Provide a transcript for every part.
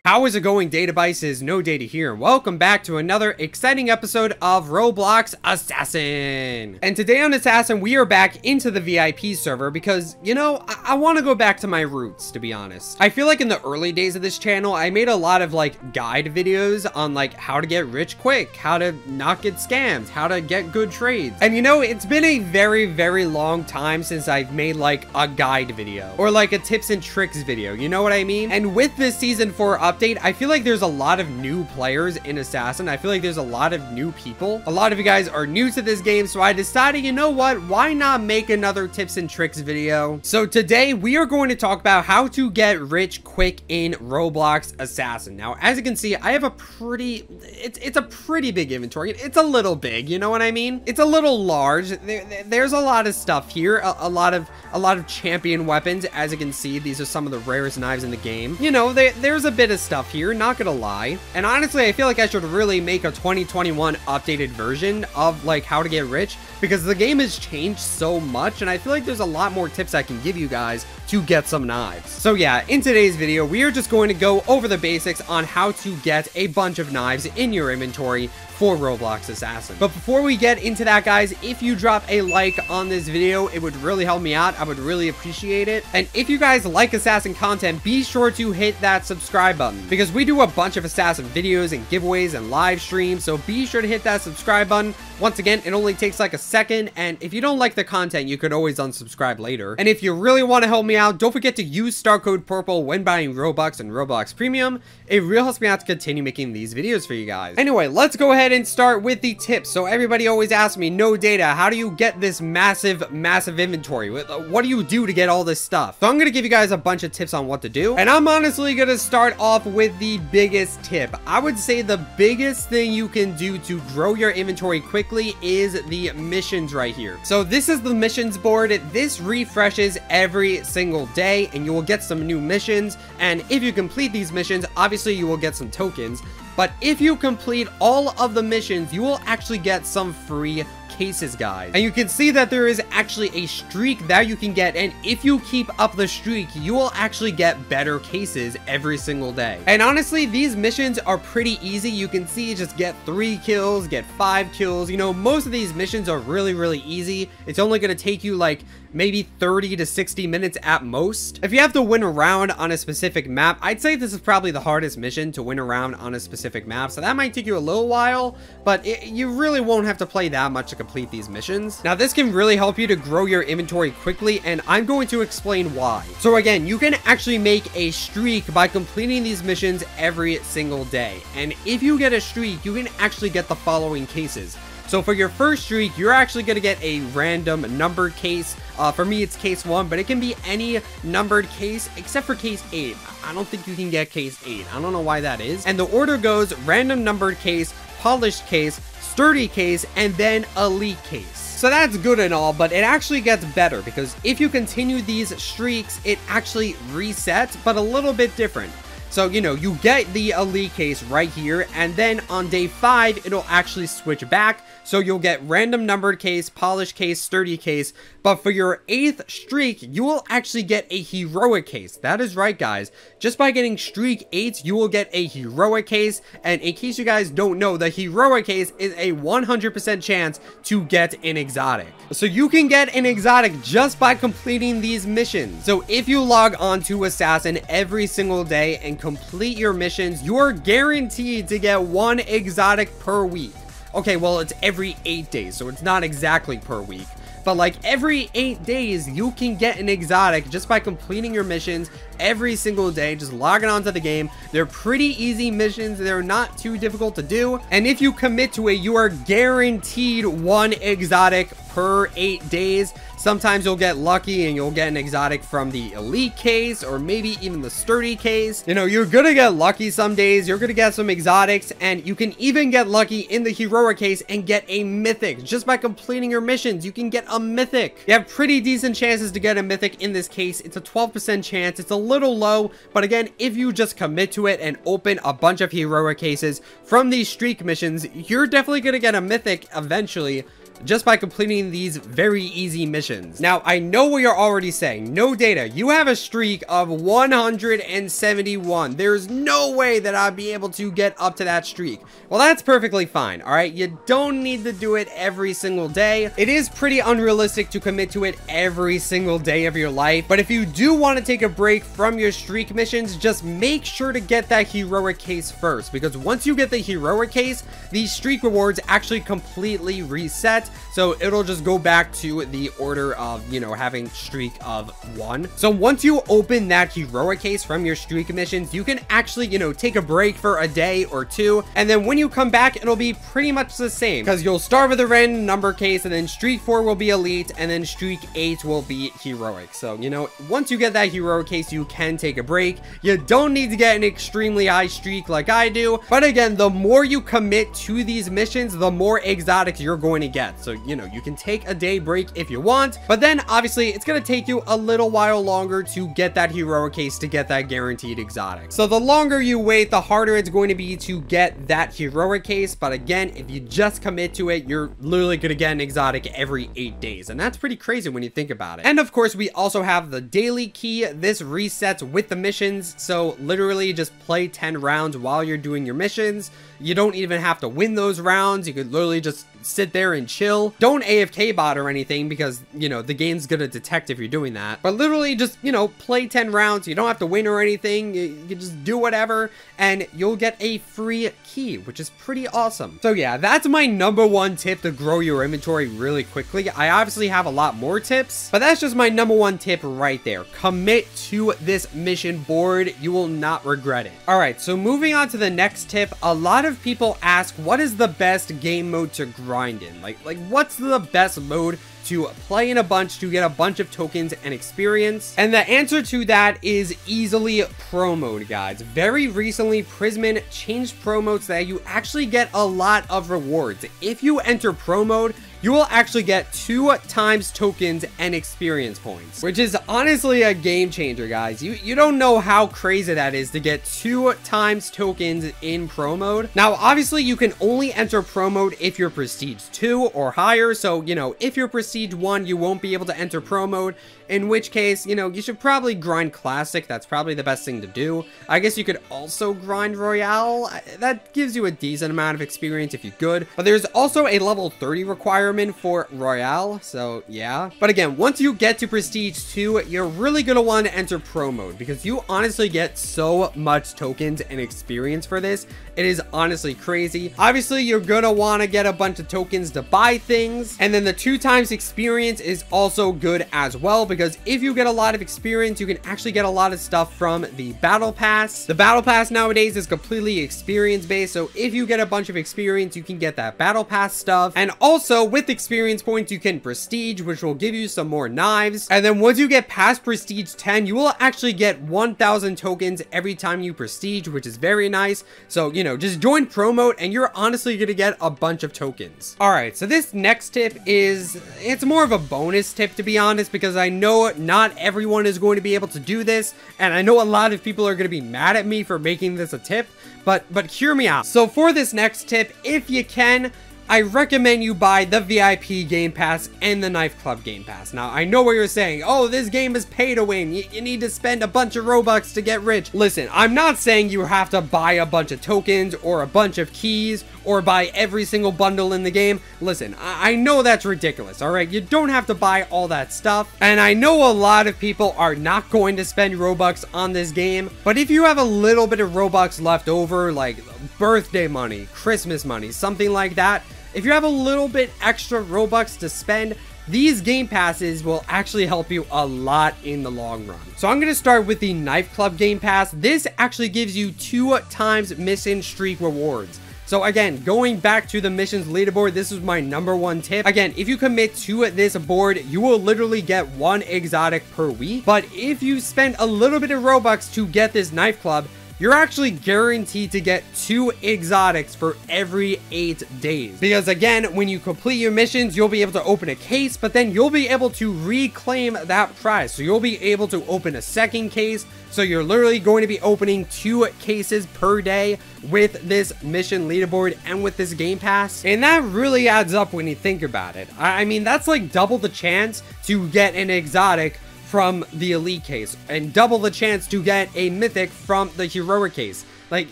How is it going, databases? No data here. Welcome back to another exciting episode of Roblox Assassin. And today on Assassin, we are back into the VIP server because, you know, I want to go back to my roots, to be honest. I feel like in the early days of this channel, I made a lot of like guide videos on like how to get rich quick, how to not get scammed, how to get good trades. And you know, it's been a very long time since I've made like a guide video or like a tips and tricks video. You know what I mean? And with this season 4 update, I feel like there's a lot of new players in Assassin. I feel like there's a lot of new people. A lot of you guys are new to this game, so I decided, you know what? Why not make another tips and tricks video? So today we are going to talk about how to get rich quick in Roblox Assassin. Now, as you can see, I have a pretty, it's a pretty big inventory. It's a little big, you know what I mean? It's a little large. There's a lot of stuff here. A lot of champion weapons. As you can see, these are some of the rarest knives in the game. You know, there's a bit of stuff here, not gonna lie. And honestly, I feel like I should really make a 2021 updated version of like how to get rich, because the game has changed so much and I feel like there's a lot more tips I can give you guys to get some knives. So yeah, in today's video, we are just going to go over the basics on how to get a bunch of knives in your inventory for Roblox Assassin. But before we get into that, guys, if you drop a like on this video, it would really help me out. I would really appreciate it. And if you guys like Assassin content, be sure to hit that subscribe button, because we do a bunch of Assassin videos and giveaways and live streams, so be sure to hit that subscribe button. Once again, it only takes like a second, and if you don't like the content, you could always unsubscribe later. And if you really want to help me out, don't forget to use star code purple when buying Robux and Roblox Premium. It really helps me out to continue making these videos for you guys. Anyway, let's go ahead and start with the tips. So everybody always asks me, no data, how do you get this massive inventory? What do you do to get all this stuff? So I'm gonna give you guys a bunch of tips on what to do, and I'm honestly gonna start off with the biggest tip. I would say the biggest thing you can do to grow your inventory quickly is the missions right here. So this is the missions board. This refreshes every single day and you will get some new missions, and if you complete these missions, obviously you will get some tokens. But if you complete all of the missions, you will actually get some free cases, guys. And you can see that there is actually a streak that you can get, and if you keep up the streak, you will actually get better cases every single day. And honestly, these missions are pretty easy. You can see, just get 3 kills, get 5 kills. You know, most of these missions are really easy. It's only going to take you like maybe 30 to 60 minutes at most. If you have to win around on a specific map, I'd say this is probably the hardest mission to win around on a specific map, so that might take you a little while, but you really won't have to play that much to complete these missions. Now, this can really help you to grow your inventory quickly, and I'm going to explain why. So again, you can actually make a streak by completing these missions every single day, and if you get a streak, you can actually get the following cases. So for your first streak, you're actually going to get a random numbered case. For me, it's case 1, but it can be any numbered case except for case 8. I don't think you can get case 8. I don't know why that is. And the order goes random numbered case, polished case, sturdy case, and then elite case. So that's good and all, but it actually gets better, because if you continue these streaks, it actually resets, but a little bit different. So, you know, you get the elite case right here, and then on day 5, it'll actually switch back. So you'll get random numbered case, polished case, sturdy case. But for your 8th streak, you will actually get a heroic case. That is right, guys. Just by getting streak 8, you will get a heroic case. And in case you guys don't know, the heroic case is a 100% chance to get an exotic. So you can get an exotic just by completing these missions. So if you log on to Assassin every single day and complete your missions, you are guaranteed to get 1 exotic per week. Okay, well, it's every 8 days, so it's not exactly per week. But like every 8 days, you can get an exotic just by completing your missions every single day, just logging onto the game. They're pretty easy missions. They're not too difficult to do. And if you commit to it, you are guaranteed 1 exotic per 8 days. Sometimes you'll get lucky and you'll get an exotic from the elite case, or maybe even the sturdy case. You know, you're gonna get lucky some days. You're gonna get some exotics, and you can even get lucky in the heroic case and get a mythic. Just by completing your missions, you can get a mythic. You have pretty decent chances to get a mythic in this case. It's a 12% chance. It's a little low, but again, if you just commit to it and open a bunch of heroic cases from these streak missions, you're definitely gonna get a mythic eventually. just by completing these very easy missions. Now, I know what you're already saying. No data. You have a streak of 171. There's no way that I'd be able to get up to that streak. Well, that's perfectly fine, all right? You don't need to do it every single day. It is pretty unrealistic to commit to it every single day of your life, but if you do want to take a break from your streak missions, just make sure to get that heroic case first, because once you get the heroic case, these streak rewards actually completely reset, so it'll just go back to the order of, you know, having streak of 1. So once you open that heroic case from your streak missions, you can actually, you know, take a break for a day or two, and then when you come back, it'll be pretty much the same, because you'll start with a random number case, and then streak 4 will be elite, and then streak 8 will be heroic. So, you know, once you get that heroic case, you can take a break. You don't need to get an extremely high streak like I do, but again, the more you commit to these missions, the more exotics you're going to get. So, you know, you can take a day break if you want, but then obviously it's going to take you a little while longer to get that heroic case, to get that guaranteed exotic. So the longer you wait, the harder it's going to be to get that heroic case. But again, if you just commit to it, you're literally going to get an exotic every 8 days, and that's pretty crazy when you think about it. And of course, we also have the daily key. This resets with the missions, so literally just play 10 rounds while you're doing your missions. You don't even have to win those rounds. You could literally just sit there and chill. Don't AFK bot or anything, because, you know, the game's gonna detect if you're doing that. But literally just, you know, play 10 rounds. You don't have to win or anything. You just do whatever, and you'll get a free key, which is pretty awesome. So yeah, that's my #1 tip to grow your inventory really quickly. I obviously have a lot more tips, but that's just my #1 tip right there. Commit to this mission board. You will not regret it. All right, so moving on to the next tip. A lot of people ask, what is the best game mode to grind in? Like what's the best mode to play in a bunch to get a bunch of tokens and experience? And the answer to that is easily pro mode, guys. Very recently, Prisman changed pro mode so that you actually get a lot of rewards. If you enter pro mode, you will actually get 2 times tokens and experience points, which is honestly a game changer, guys. You don't know how crazy that is to get 2 times tokens in pro mode. Now, obviously, you can only enter pro mode if you're prestige 2 or higher. So, you know, if you're prestige 1, you won't be able to enter pro mode, in which case, you know, you should probably grind classic. That's probably the best thing to do. I guess you could also grind royale. That gives you a decent amount of experience if you're good, but there's also a level 30 requirement for royale, so yeah. But again, once you get to prestige 2, you're really gonna want to enter pro mode, because you honestly get so much tokens and experience for this. It is honestly crazy. Obviously, you're gonna want to get a bunch of tokens to buy things, and then the 2 times experience is also good as well, because if you get a lot of experience, you can actually get a lot of stuff from the battle pass. The battle pass nowadays is completely experience based, so if you get a bunch of experience, you can get that battle pass stuff. And also with experience points, you can prestige, which will give you some more knives. And then once you get past prestige 10, you will actually get 1,000 tokens every time you prestige, which is very nice. So, you know, just join pro mode and you're honestly gonna get a bunch of tokens. All right, so this next tip is, it's more of a bonus tip, to be honest, because I know not everyone is going to be able to do this, and I know a lot of people are going to be mad at me for making this a tip, but hear me out. So for this next tip, if you can, I recommend you buy the VIP Game Pass and the Knife Club Game Pass. Now, I know what you're saying. Oh, this game is pay to win. You need to spend a bunch of Robux to get rich. Listen, I'm not saying you have to buy a bunch of tokens or a bunch of keys or buy every single bundle in the game. Listen, I know that's ridiculous, all right? You don't have to buy all that stuff. And I know a lot of people are not going to spend Robux on this game, but if you have a little bit of Robux left over, like birthday money, Christmas money, something like that, if you have a little bit extra Robux to spend, these game passes will actually help you a lot in the long run. So I'm going to start with the Knife Club Game Pass. This actually gives you 2 times mission streak rewards. So again, going back to the missions leaderboard, this is my #1 tip. Again, if you commit to this board, you will literally get 1 exotic per week. But if you spend a little bit of Robux to get this Knife Club, you're actually guaranteed to get 2 exotics for every 8 days. Because again, when you complete your missions, you'll be able to open a case, but then you'll be able to reclaim that prize. So you'll be able to open a second case. So you're literally going to be opening 2 cases per day with this mission leaderboard and with this game pass. And that really adds up when you think about it. I mean, that's like double the chance to get an exotic from the elite case and double the chance to get a mythic from the heroic case. Like,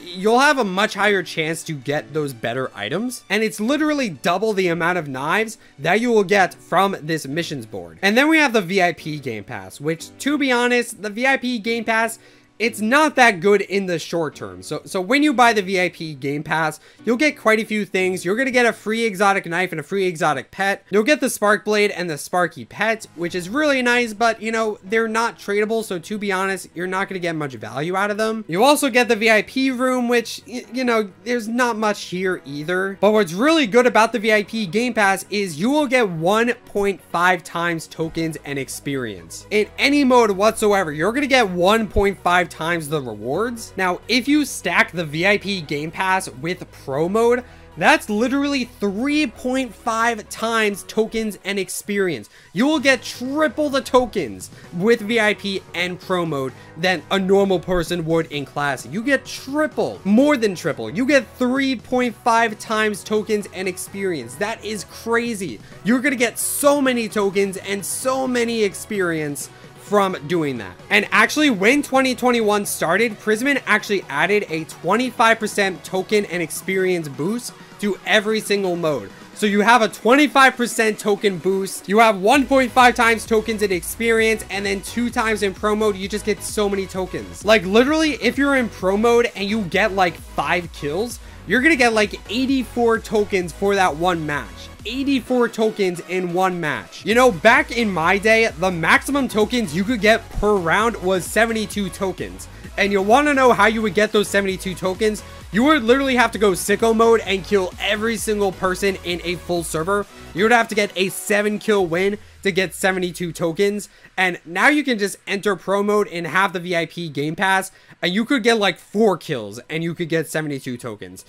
you'll have a much higher chance to get those better items, and it's literally double the amount of knives that you will get from this missions board. And then we have the VIP game pass, which, to be honest, the VIP game pass, it's not that good in the short term. So when you buy the VIP game pass, you'll get quite a few things. You're going to get a free exotic knife and a free exotic pet. You'll get the spark blade and the sparky pet, which is really nice, but you know, they're not tradable. So to be honest, you're not going to get much value out of them. You also get the VIP room, which, you know, there's not much here either. But what's really good about the VIP game pass is you will get 1.5 times tokens and experience. In any mode whatsoever, you're going to get 1.5 times the rewards. Now, if you stack the VIP game pass with pro mode, that's literally 3.5 times tokens and experience. You will get triple the tokens with VIP and pro mode than a normal person would in classic. You get triple, more than triple. You get 3.5 times tokens and experience. That is crazy. You're gonna get so many tokens and so many experience from doing that. And actually, when 2021 started, Prisman actually added a 25% token and experience boost to every single mode. So you have a 25% token boost, you have 1.5 times tokens in experience, and then 2 times in pro mode, you just get so many tokens. Like literally, if you're in pro mode and you get like 5 kills, you're gonna get like 84 tokens for that one match. 84 tokens in one match. You know, back in my day, the maximum tokens you could get per round was 72 tokens. And you want to know how you would get those 72 tokens? You would literally have to go sicko mode and kill every single person in a full server. You would have to get a 7-kill win to get 72 tokens. And now you can just enter pro mode and have the VIP game pass, and you could get like 4 kills and you could get 72 tokens.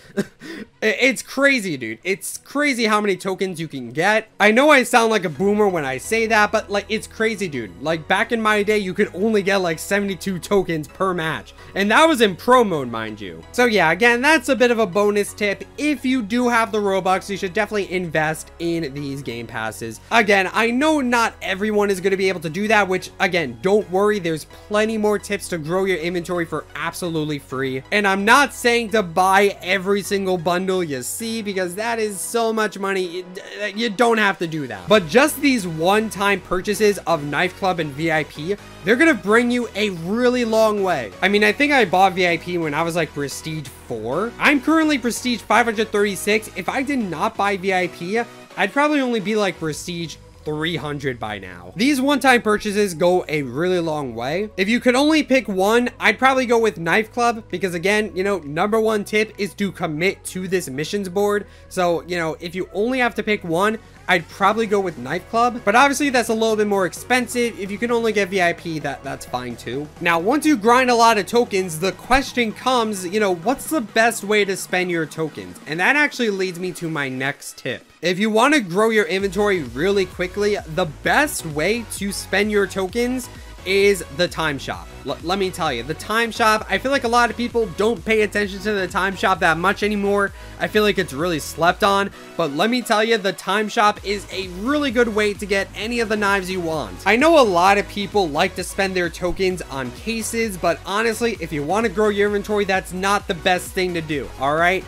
It's crazy, dude. It's crazy how many tokens you can get. I know I sound like a boomer when I say that, but like, it's crazy, dude. Like back in my day, you could only get like 72 tokens per match, and that was in pro mode, mind you. So yeah, again, that's a bit of a bonus tip. If you do have the Robux, you should definitely invest in these game passes. Again, I know not everyone is going to be able to do that, which again, don't worry, there's plenty more tips to grow your inventory for absolutely free. And I'm not saying to buy every single bundle you see, because that is so much money. You don't have to do that. But just these one-time purchases of Knife Club and VIP, they're gonna bring you a really long way. I mean, I think I bought VIP when I was like Prestige 4. I'm currently Prestige 536. If I did not buy VIP, I'd probably only be like Prestige 300 by now. These one-time purchases go a really long way. If you could only pick one, I'd probably go with Knife Club, because again, you know, #1 tip is to commit to this missions board. So, you know, if you only have to pick one, I'd probably go with Knife Club, but obviously that's a little bit more expensive. If you can only get VIP, that's fine too. Now, once you grind a lot of tokens, the question comes, you know, what's the best way to spend your tokens? And that actually leads me to my next tip. If you want to grow your inventory really quickly, the best way to spend your tokens is the time shop. Let me tell you, the time shop, I feel like a lot of people don't pay attention to the time shop that much anymore. I feel like it's really slept on, but let me tell you, the time shop is a really good way to get any of the knives you want. I know a lot of people like to spend their tokens on cases, but honestly, if you want to grow your inventory, that's not the best thing to do, all right?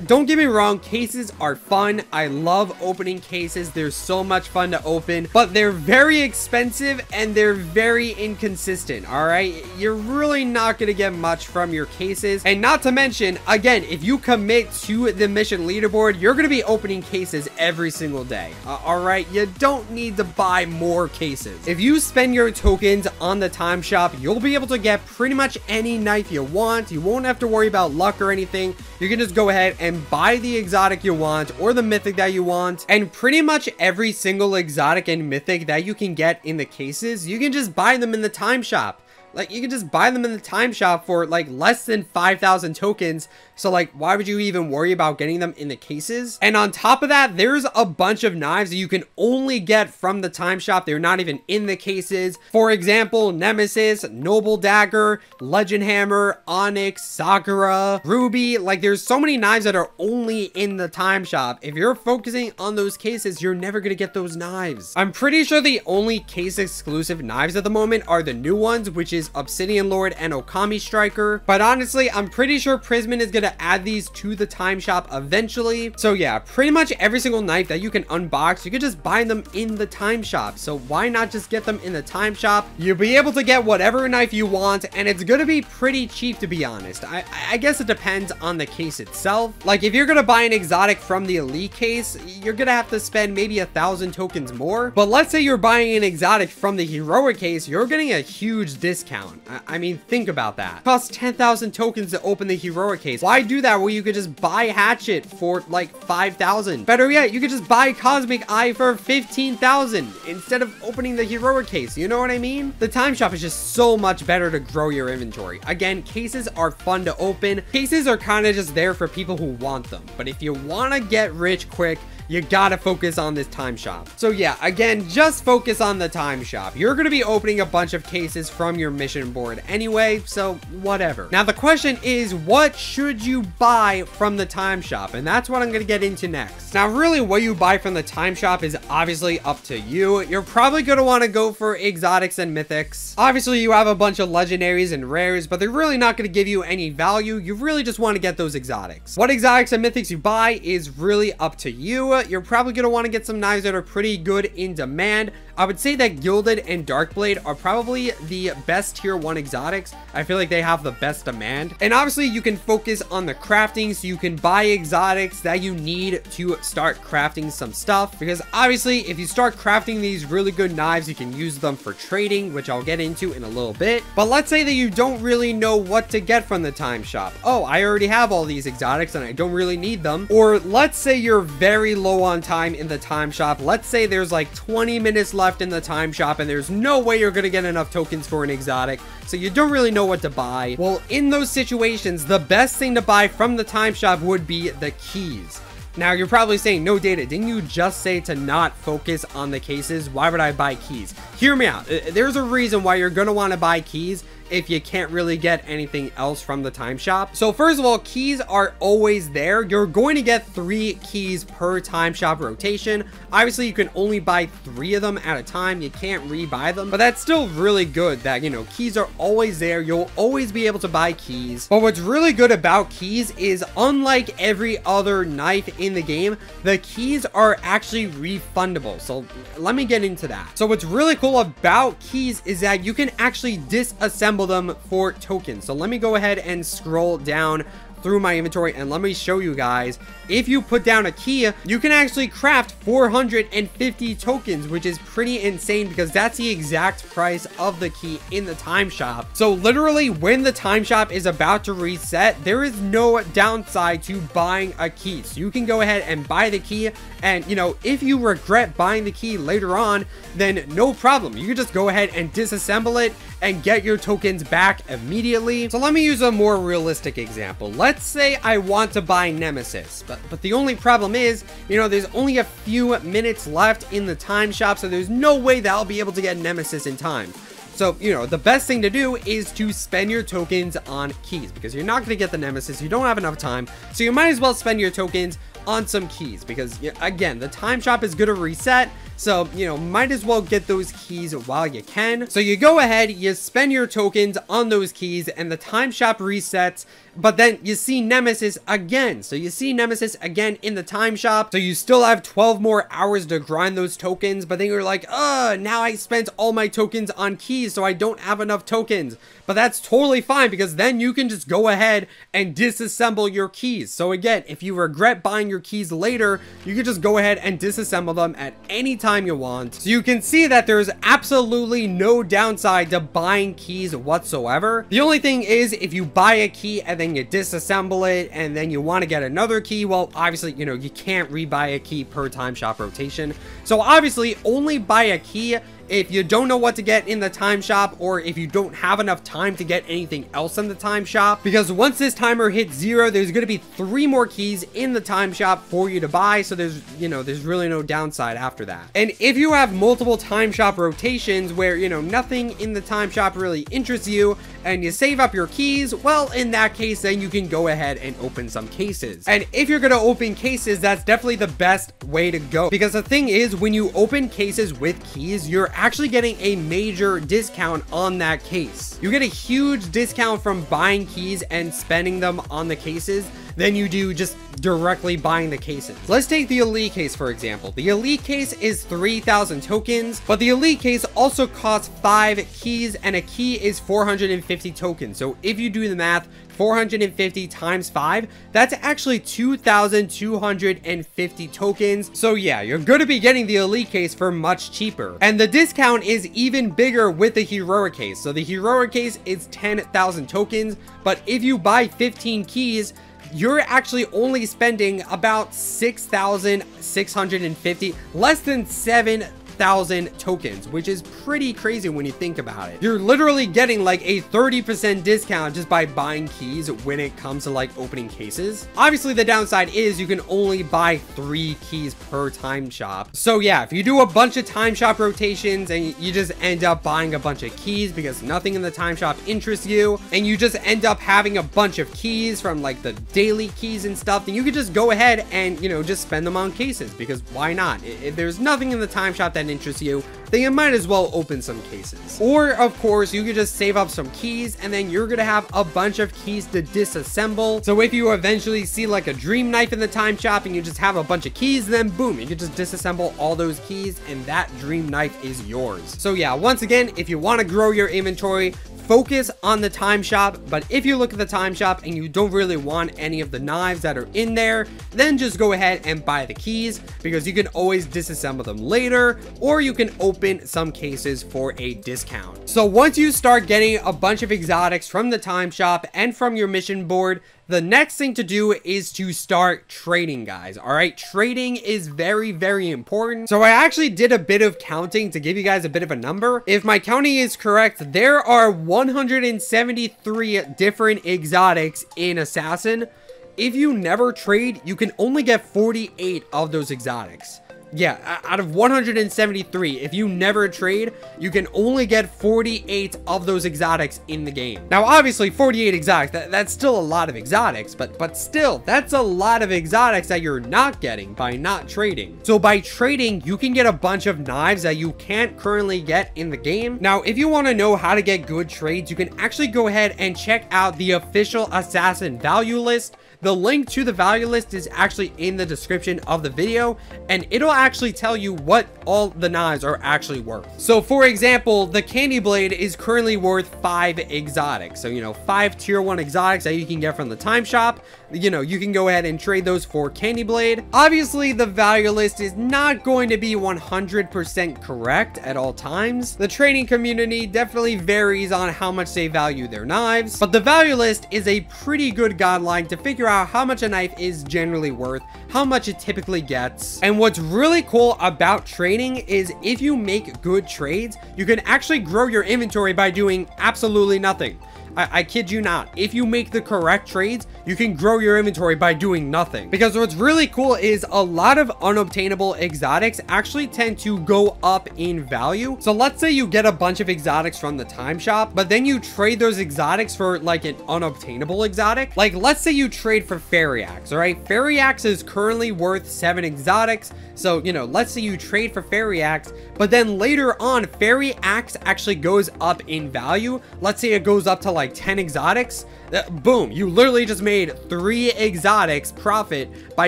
Don't get me wrong, cases are fun. I love opening cases. They're so much fun to open, but they're very expensive and they're very inconsistent, all right? You're really not going to get much from your cases. And not to mention, again, if you commit to the mission leaderboard, you're going to be opening cases every single day, all right? You don't need to buy more cases. If you spend your tokens on the time shop, you'll be able to get pretty much any knife you want. You won't have to worry about luck or anything. You can just go ahead and buy the exotic you want or the mythic that you want, and pretty much every single exotic and mythic that you can get in the cases, you can just buy them in the time shop. Like, you can just buy them in the time shop for like less than 5,000 tokens. So like, why would you even worry about getting them in the cases? And on top of that, there's a bunch of knives that you can only get from the time shop. They're not even in the cases. For example, Nemesis, Noble Dagger, Legend Hammer, Onyx, Sakura, Ruby. Like, there's so many knives that are only in the time shop. If you're focusing on those cases, you're never gonna get those knives. I'm pretty sure the only case exclusive knives at the moment are the new ones, which is Obsidian Lord and Okami Striker. But honestly, I'm pretty sure Prisman is gonna add these to the time shop eventually. So yeah, pretty much every single knife that you can unbox, you can just buy them in the time shop. So why not just get them in the time shop? You'll be able to get whatever knife you want, and it's gonna be pretty cheap, to be honest. I guess it depends on the case itself. Like, if you're gonna buy an exotic from the elite case, you're gonna have to spend maybe 1,000 tokens more. But let's say you're buying an exotic from the heroic case, you're getting a huge discount. I mean, think about that. It costs 10,000 tokens to open the heroic case. Why do that where you could just buy Hatchet for like 5,000? Better yet, you could just buy Cosmic Eye for 15,000 instead of opening the heroic case. You know what I mean? The time shop is just so much better to grow your inventory. Again, cases are fun to open. Cases are kind of just there for people who want them. But if you want to get rich quick, you gotta focus on this time shop. So yeah, again, just focus on the time shop. You're gonna be opening a bunch of cases from your mission board anyway, so whatever. Now the question is, what should you buy from the time shop? And that's what I'm gonna get into next. Now really, what you buy from the time shop is obviously up to you. You're probably gonna want to go for exotics and mythics. Obviously you have a bunch of legendaries and rares, but they're really not gonna give you any value. You really just want to get those exotics. What exotics and mythics you buy is really up to you. You're probably going to want to get some knives that are pretty good in demand. I would say that Gilded and Darkblade are probably the best tier 1 exotics. I feel like they have the best demand. And obviously you can focus on the crafting, so you can buy exotics that you need to start crafting some stuff. Because obviously if you start crafting these really good knives, you can use them for trading, which I'll get into in a little bit. But let's say that you don't really know what to get from the time shop. Oh, I already have all these exotics and I don't really need them. Or let's say you're very low on time in the time shop. Let's say there's like 20 minutes left in the time shop and there's no way you're gonna get enough tokens for an exotic, so you don't really know what to buy. Well, in those situations, the best thing to buy from the time shop would be the keys. Now you're probably saying, no Data, didn't you just say to not focus on the cases? Why would I buy keys? Hear me out. There's a reason why you're gonna want to buy keys if you can't really get anything else from the time shop. So first of all, keys are always there. You're going to get 3 keys per time shop rotation. Obviously you can only buy 3 of them at a time. You can't rebuy them, but that's still really good that, you know, keys are always there. You'll always be able to buy keys. But what's really good about keys is, unlike every other knife in the game, the keys are actually refundable. So let me get into that. So what's really cool about keys is that you can actually disassemble them for tokens. So let me go ahead and scroll down through my inventory and let me show you guys. If you put down a key, you can actually craft 450 tokens, which is pretty insane because that's the exact price of the key in the time shop. So literally when the time shop is about to reset, there is no downside to buying a key. So you can go ahead and buy the key, and you know, if you regret buying the key later on, then no problem. You can just go ahead and disassemble it and get your tokens back immediately. So let me use a more realistic example. Let's say I want to buy Nemesis, but the only problem is, you know, there's only a few minutes left in the time shop, so there's no way that I'll be able to get Nemesis in time. So, you know, the best thing to do is to spend your tokens on keys, because you're not going to get the Nemesis. You don't have enough time, so you might as well spend your tokens on some keys, because again, the time shop is going to reset. So, you know, might as well get those keys while you can. So you go ahead, you spend your tokens on those keys, and the time shop resets. But then you see Nemesis again. So you see Nemesis again in the time shop. So you still have 12 more hours to grind those tokens. But then you're like, now I spent all my tokens on keys, so I don't have enough tokens. But that's totally fine, because then you can just go ahead and disassemble your keys. So again, if you regret buying your keys later, you can just go ahead and disassemble them at any time you want. So you can see that there's absolutely no downside to buying keys whatsoever. The only thing is, if you buy a key and then you disassemble it and then you want to get another key, well, obviously, you know, you can't rebuy a key per time shop rotation. So obviously only buy a key if you don't know what to get in the time shop, or if you don't have enough time to get anything else in the time shop, because once this timer hits 0, there's going to be 3 more keys in the time shop for you to buy. So there's, you know, there's really no downside after that. And if you have multiple time shop rotations where, you know, nothing in the time shop really interests you and you save up your keys, well, in that case, then you can go ahead and open some cases. And if you're going to open cases, that's definitely the best way to go, because the thing is, when you open cases with keys, you're actually getting a major discount on that case. You get a huge discount from buying keys and spending them on the cases than you do just directly buying the cases. Let's take the elite case, for example. The elite case is 3,000 tokens, but the elite case also costs 5 keys, and a key is 450 tokens. So if you do the math, 450 times 5, that's actually 2,250 tokens. So yeah, you're going to be getting the elite case for much cheaper. And the discount is even bigger with the heroic case. So the heroic case is 10,000 tokens, but if you buy 15 keys, you're actually only spending about 6,650, less than 7,000 tokens, which is pretty crazy when you think about it. You're literally getting like a 30% discount just by buying keys when it comes to like opening cases. Obviously, the downside is you can only buy 3 keys per time shop. So yeah, if you do a bunch of time shop rotations and you just end up buying a bunch of keys because nothing in the time shop interests you, and you just end up having a bunch of keys from like the daily keys and stuff, then you could just go ahead and, you know, just spend them on cases, because why not? If there's nothing in the time shop that interests you, then you might as well open some cases. Or of course, you could just save up some keys, and then you're gonna have a bunch of keys to disassemble. So if you eventually see like a dream knife in the time shop and you just have a bunch of keys, then boom, you can just disassemble all those keys and that dream knife is yours. So yeah, once again, if you want to grow your inventory, focus on the time shop. But if you look at the time shop and you don't really want any of the knives that are in there, then just go ahead and buy the keys, because you can always disassemble them later, or you can open some cases for a discount. So once you start getting a bunch of exotics from the time shop and from your mission board, the next thing to do is to start trading, guys. All right, trading is very, very important. So I actually did a bit of counting to give you guys a bit of a number. If my counting is correct, there are 173 different exotics in Assassin. If you never trade, you can only get 48 of those exotics. Yeah, out of 173, if you never trade, you can only get 48 of those exotics in the game. Now, obviously, 48 exotics, that's still a lot of exotics, but still, that's a lot of exotics that you're not getting by not trading. So by trading, you can get a bunch of knives that you can't currently get in the game. Now, if you want to know how to get good trades, you can actually go ahead and check out the official Assassin value list. The link to the value list is actually in the description of the video, and it'll actually tell you what all the knives are actually worth. So for example, the Candy Blade is currently worth 5 exotics. So, you know, 5 tier 1 exotics that you can get from the time shop. You know, you can go ahead and trade those for Candy Blade. Obviously, the value list is not going to be 100% correct at all times. The trading community definitely varies on how much they value their knives, but the value list is a pretty good guideline to figure out how much a knife is generally worth, how much it typically gets. And what's really cool about trading is if you make good trades, you can actually grow your inventory by doing absolutely nothing. I kid you not. If you make the correct trades, you can grow your inventory by doing nothing. Because what's really cool is a lot of unobtainable exotics actually tend to go up in value. So let's say you get a bunch of exotics from the time shop, but then you trade those exotics for like an unobtainable exotic. Like let's say you trade for Fairy Axe, all right? Fairy Axe is currently worth 7 exotics. So, you know, let's say you trade for Fairy Axe, but then later on, Fairy Axe actually goes up in value. Let's say it goes up to like 10 exotics. Boom, you literally just made 3 exotics profit by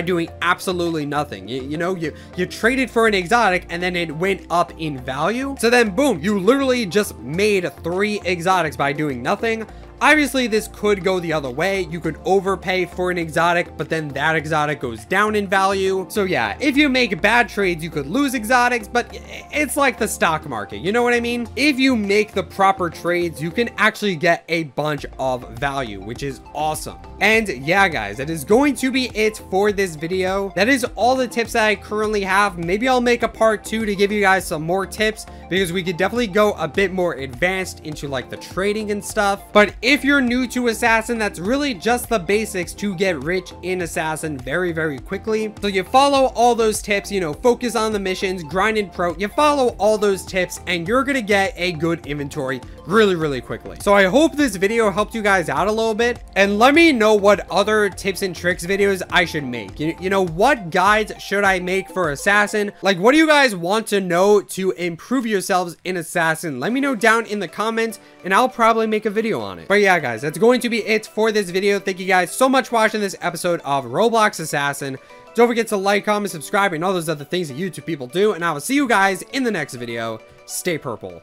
doing absolutely nothing. You know, you traded for an exotic and then it went up in value. So then boom, you literally just made 3 exotics by doing nothing. Obviously, this could go the other way. You could overpay for an exotic, but then that exotic goes down in value. So yeah, if you make bad trades, you could lose exotics, but it's like the stock market. You know what I mean? If you make the proper trades, you can actually get a bunch of value, which is awesome. And yeah, guys, that is going to be it for this video. That is all the tips that I currently have. Maybe I'll make a part 2 to give you guys some more tips, because we could definitely go a bit more advanced into like the trading and stuff. But if you're new to Assassin, that's really just the basics to get rich in Assassin very, very quickly. So you follow all those tips, you know, focus on the missions, grind and pro, you follow all those tips and you're gonna get a good inventory really, really quickly. So I hope this video helped you guys out a little bit, and let me know what other tips and tricks videos I should make. You know, what guides should I make for Assassin? Like, what do you guys want to know to improve yourselves in Assassin? Let me know down in the comments and I'll probably make a video on it. But yeah, guys, that's going to be it for this video. Thank you guys so much for watching this episode of Roblox Assassin. Don't forget to like, comment, subscribe, and all those other things that YouTube people do, and I will see you guys in the next video. Stay purple.